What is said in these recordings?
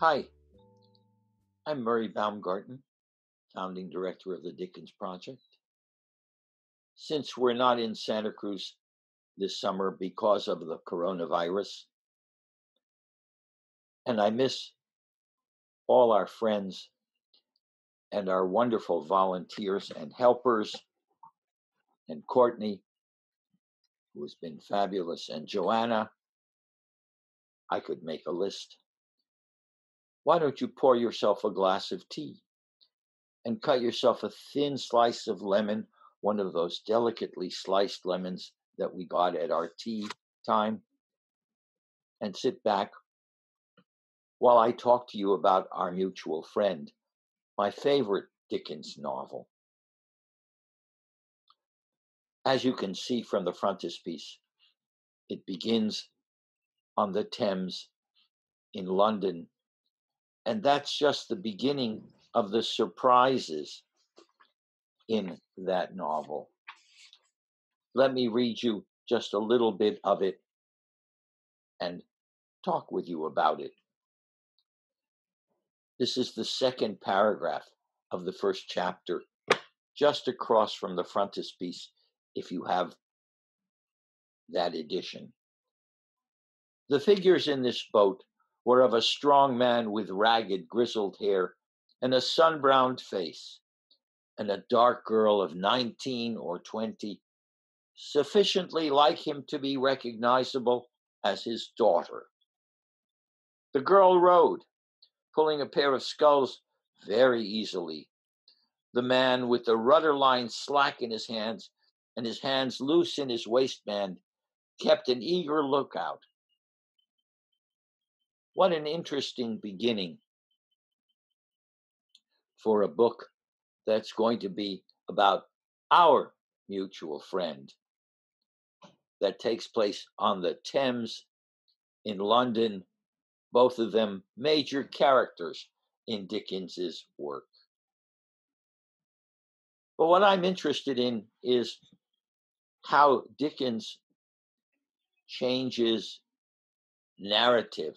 Hi, I'm Murray Baumgarten, founding director of the Dickens Project. Since we're not in Santa Cruz this summer because of the coronavirus, and I miss all our friends and our wonderful volunteers and helpers, and Courtney, who has been fabulous, and Joanna, I could make a list. Why don't you pour yourself a glass of tea and cut yourself a thin slice of lemon, one of those delicately sliced lemons that we got at our tea time, and sit back while I talk to you about our mutual friend, my favorite Dickens novel. As you can see from the frontispiece, it begins on the Thames in London, and that's just the beginning of the surprises in that novel. Let me read you just a little bit of it and talk with you about it. This is the second paragraph of the first chapter, just across from the frontispiece, if you have that edition. The figures in this boat were of a strong man with ragged, grizzled hair and a sun-browned face, and a dark girl of 19 or 20, sufficiently like him to be recognizable as his daughter. The girl rowed, pulling a pair of sculls very easily. The man, with the rudder line slack in his hands and his hands loose in his waistband, kept an eager lookout. What an interesting beginning for a book that's going to be about our mutual friend, that takes place on the Thames in London, both of them major characters in Dickens's work. But what I'm interested in is how Dickens changes narrative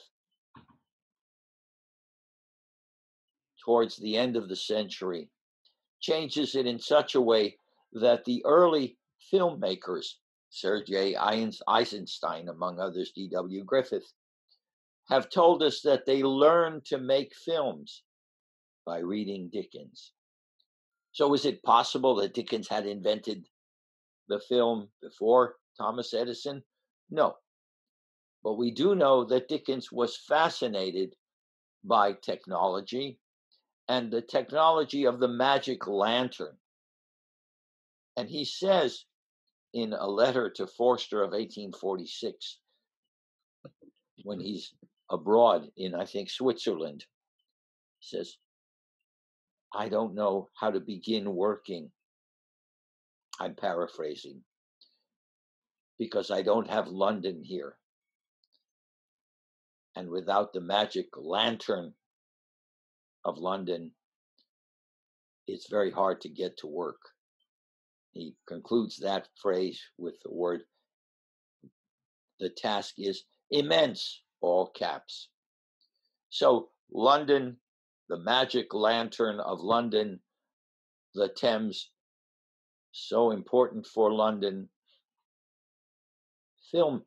towards the end of the century, changes it in such a way that the early filmmakers, Sergei Eisenstein, among others, D.W. Griffith, have told us that they learned to make films by reading Dickens. So is it possible that Dickens had invented the film before Thomas Edison? No. But we do know that Dickens was fascinated by technology and the technology of the magic lantern. And he says in a letter to Forster of 1846, when he's abroad in, I think, Switzerland, he says, "I don't know how to begin working." I'm paraphrasing, because I don't have London here. And without the magic lantern of London, it's very hard to get to work. He concludes that phrase with the word, "The task is immense," all caps. So London, the magic lantern of London, the Thames, so important for London. Film.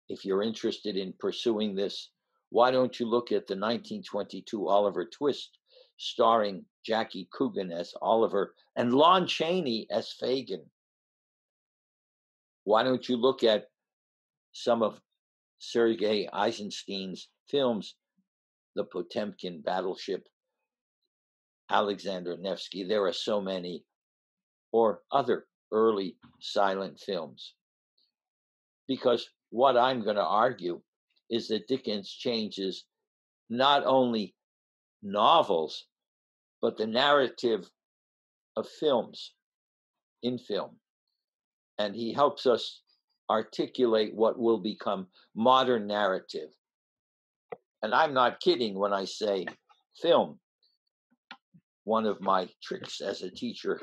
If you're interested in pursuing this, why don't you look at the 1922 Oliver Twist, starring Jackie Coogan as Oliver and Lon Chaney as Fagin? Why don't you look at some of Sergei Eisenstein's films, the Potemkin Battleship, Alexander Nevsky, there are so many, or other early silent films. Because what I'm going to argue is that Dickens changes not only novels, but the narrative of films, in film. And he helps us articulate what will become modern narrative. And I'm not kidding when I say film. One of my tricks as a teacher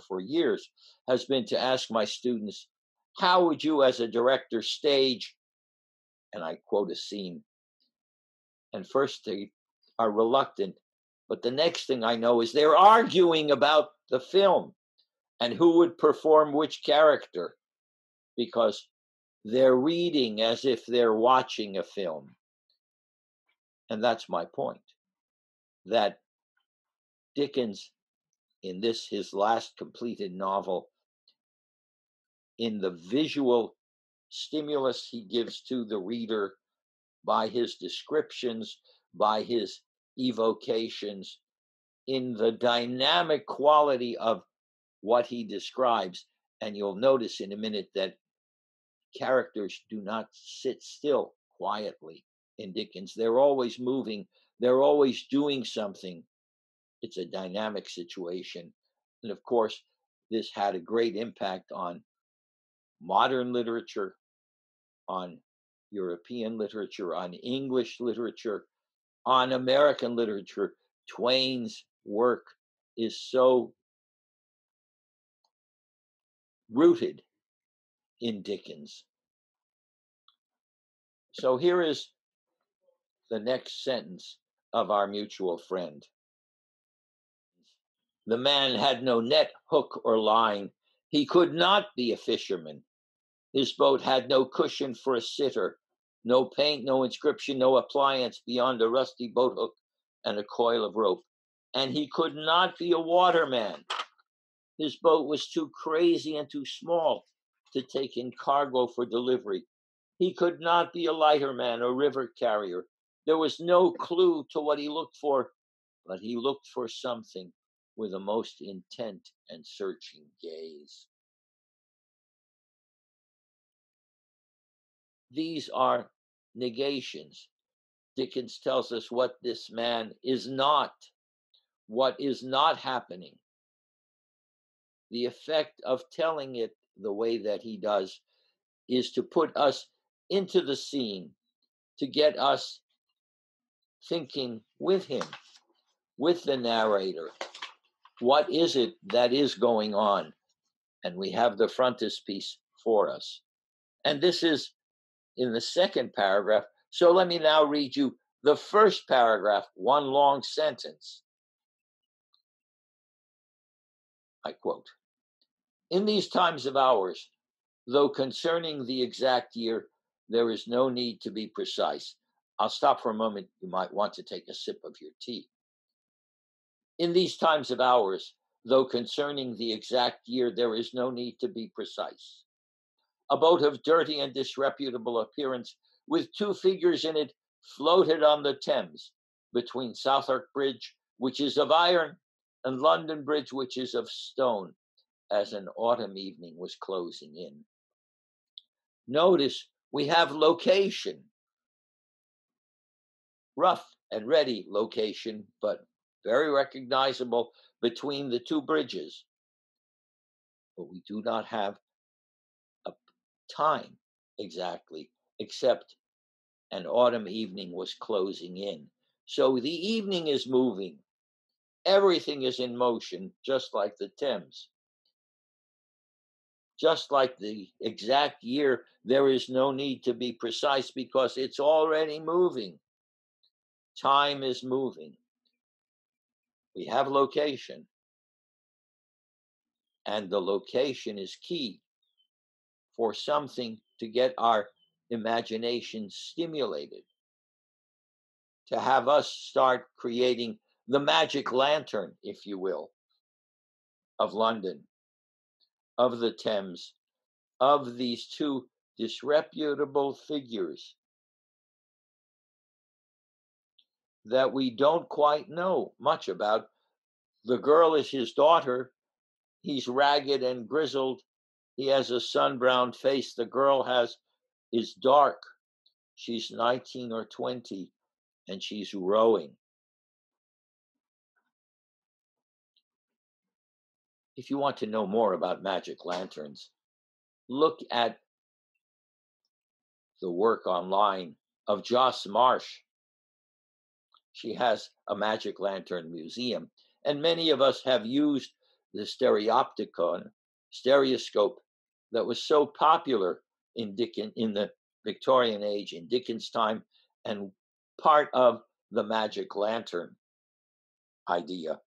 for years has been to ask my students, how would you as a director stage, and I quote a scene, And first they are reluctant, but the next thing I know is they're arguing about the film and who would perform which character, because they're reading as if they're watching a film. And that's my point, that Dickens, in this, his last completed novel, in the visual stimulus he gives to the reader by his descriptions, by his evocations, in the dynamic quality of what he describes. And you'll notice in a minute that characters do not sit still quietly in Dickens. They're always moving, they're always doing something. It's a dynamic situation. And of course, this had a great impact on modern literature, on European literature, on English literature, on American literature. Twain's work is so rooted in Dickens. So here is the next sentence of our mutual friend. The man had no net, hook, or line. He could not be a fisherman. His boat had no cushion for a sitter, no paint, no inscription, no appliance beyond a rusty boat hook and a coil of rope. And he could not be a waterman. His boat was too crazy and too small to take in cargo for delivery. He could not be a lighterman or river carrier. There was no clue to what he looked for, but he looked for something with a most intent and searching gaze. These are negations. Dickens tells us what this man is not, what is not happening. The effect of telling it the way that he does is to put us into the scene, to get us thinking with him, with the narrator. What is it that is going on? And we have the frontispiece for us. And this is in the second paragraph. So let me now read you the first paragraph, one long sentence. I quote, "In these times of ours, though concerning the exact year, there is no need to be precise." I'll stop for a moment. You might want to take a sip of your tea. In these times of ours, though concerning the exact year, there is no need to be precise. A boat of dirty and disreputable appearance, with two figures in it, floated on the Thames between Southwark Bridge, which is of iron, and London Bridge, which is of stone, as an autumn evening was closing in. Notice we have location, rough and ready location, but very recognizable between the two bridges. But we do not have a time exactly, except an autumn evening was closing in. So the evening is moving. Everything is in motion, just like the Thames. Just like the exact year, there is no need to be precise because it's already moving. Time is moving. We have location, and the location is key for something to get our imagination stimulated, to have us start creating the magic lantern, if you will, of London, of the Thames, of these two disreputable figures that we don't quite know much about. The girl is his daughter. He's ragged and grizzled. He has a sun-browned face. The girl is dark. She's 19 or 20, and she's rowing. If you want to know more about magic lanterns, look at the work online of Joss Marsh. She has a magic lantern museum, and many of us have used the stereoscope that was so popular in the Victorian age, in Dickens' time, and part of the magic lantern idea.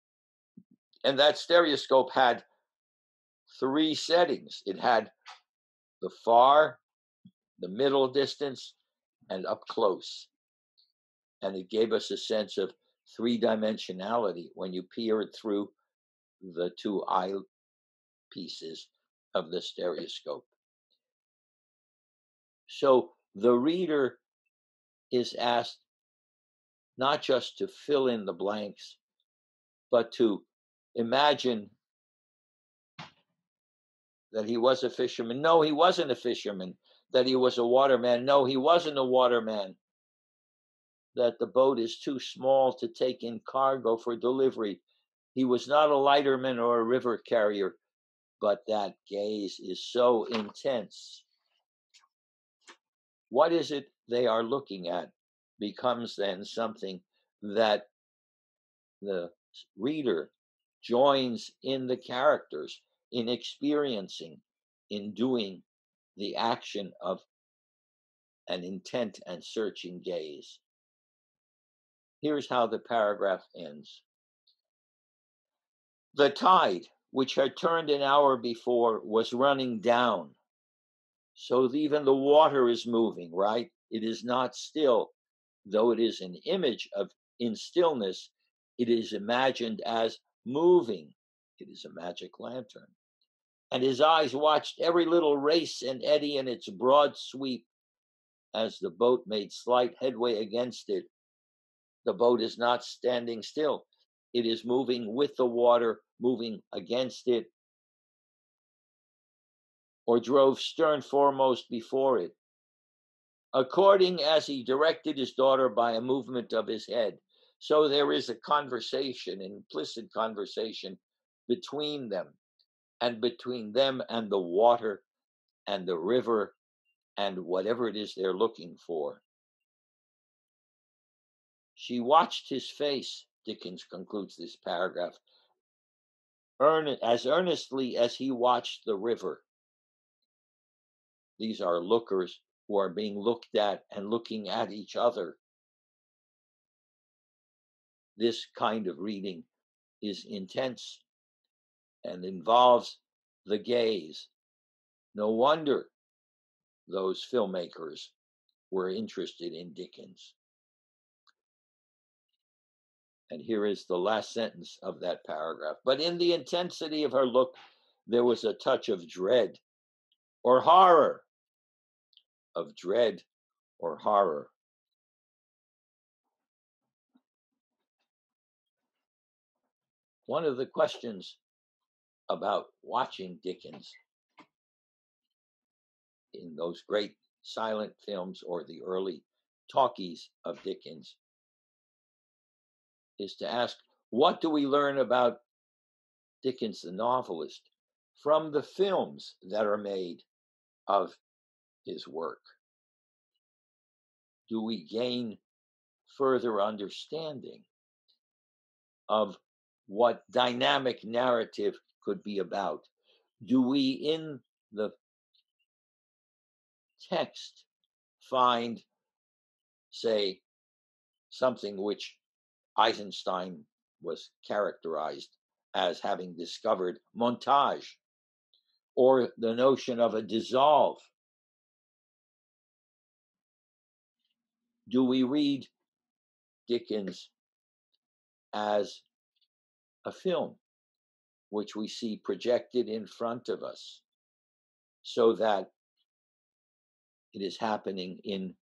And that stereoscope had 3 settings. It had the far, the middle distance, and up close. And it gave us a sense of 3-dimensionality when you peered through the 2 eye pieces of the stereoscope. So the reader is asked not just to fill in the blanks, but to imagine that he was a fisherman. No, he wasn't a fisherman. That he was a waterman. No, he wasn't a waterman. That the boat is too small to take in cargo for delivery. He was not a lighterman or a river carrier, but that gaze is so intense. What is it they are looking at becomes then something that the reader joins in the characters, in experiencing, in doing the action of an intent and searching gaze. Here's how the paragraph ends. The tide, which had turned an hour before, was running down. So even the water is moving, right? It is not still, though it is an image of in stillness, it is imagined as moving. It is a magic lantern. And his eyes watched every little race and eddy in its broad sweep as the boat made slight headway against it. The boat is not standing still. It is moving with the water, moving against it, or drove stern foremost before it, according as he directed his daughter by a movement of his head. So there is a conversation, an implicit conversation between them and the water and the river and whatever it is they're looking for. She watched his face, Dickens concludes this paragraph, as earnestly as he watched the river. These are lookers who are being looked at and looking at each other. This kind of reading is intense and involves the gaze. No wonder those filmmakers were interested in Dickens. And here is the last sentence of that paragraph. But in the intensity of her look, there was a touch of dread or horror. Of dread or horror. One of the questions about watching Dickens in those great silent films or the early talkies of Dickens is to ask, what do we learn about Dickens the novelist from the films that are made of his work? Do we gain further understanding of what dynamic narrative could be about? Do we, in the text, find, say, something which Eisenstein was characterized as having discovered, montage, or the notion of a dissolve? Do we read Dickens as a film which we see projected in front of us so that it is happening in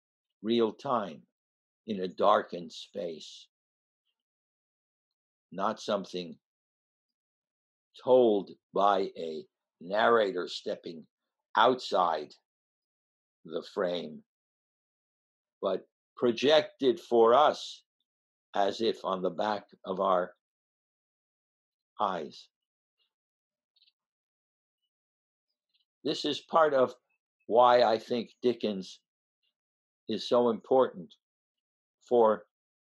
real time, in a darkened space, not something told by a narrator stepping outside the frame, but projected for us as if on the back of our eyes? This is part of why I think Dickens is so important for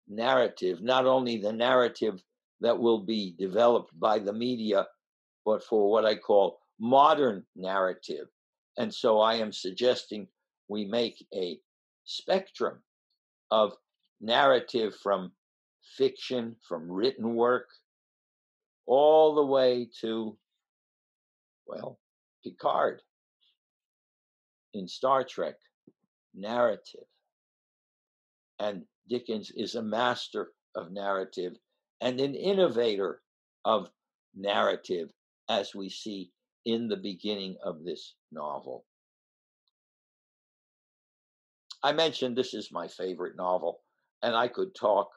narrative, not only the narrative that will be developed by the media, but for what I call modern narrative. And so I am suggesting we make a spectrum of narrative from fiction, from written work, all the way to, well, Picard in Star Trek, narrative. And Dickens is a master of narrative and an innovator of narrative, as we see in the beginning of this novel. I mentioned this is my favorite novel, and I could talk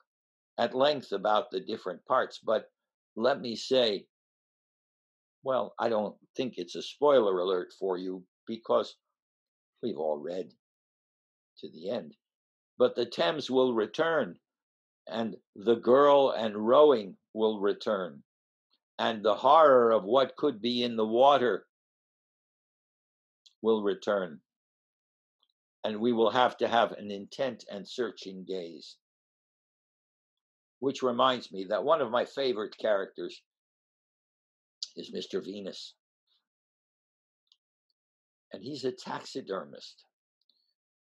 at length about the different parts, but let me say, well, I don't think it's a spoiler alert for you because we've all read to the end. But the Thames will return, and the girl and rowing will return, and the horror of what could be in the water will return. And we will have to have an intent and searching gaze. Which reminds me that one of my favorite characters is Mr. Venus. And he's a taxidermist.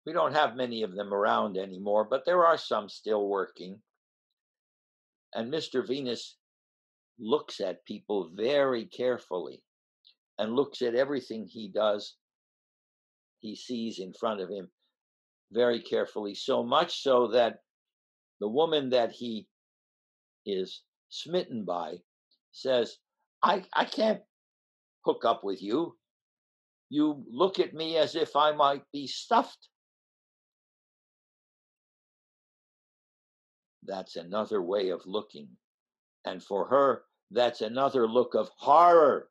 We don't have many of them around anymore, but there are some still working. And Mr. Venus looks at people very carefully and looks at everything he does, he sees in front of him very carefully, so much so that the woman that he is smitten by says, I can't hook up with you. You look at me as if I might be stuffed. That's another way of looking. And for her, that's another look of horror.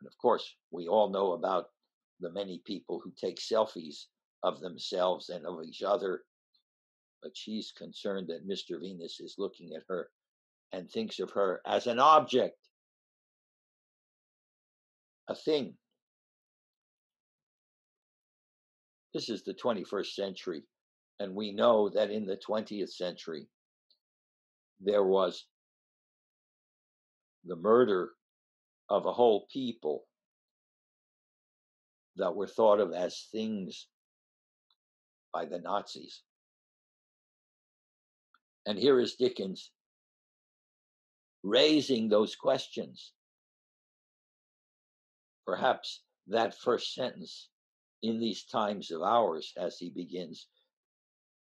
And of course, we all know about the many people who take selfies of themselves and of each other. But she's concerned that Mr. Venus is looking at her and thinks of her as an object, a thing. This is the 21st century, and we know that in the 20th century, there was the murder of a whole people that were thought of as things by the Nazis. And here is Dickens raising those questions. Perhaps that first sentence, in these times of ours, as he begins,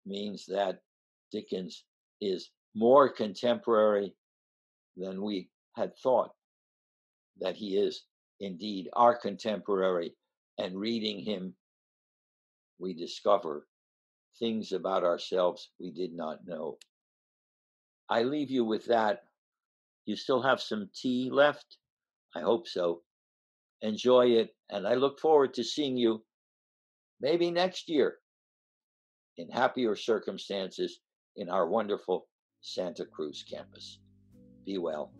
means that Dickens is more contemporary than we had thought, that he is indeed our contemporary. And reading him, we discover things about ourselves we did not know. I leave you with that. You still have some tea left? I hope so. Enjoy it, and I look forward to seeing you maybe next year in happier circumstances in our wonderful Santa Cruz campus. Be well.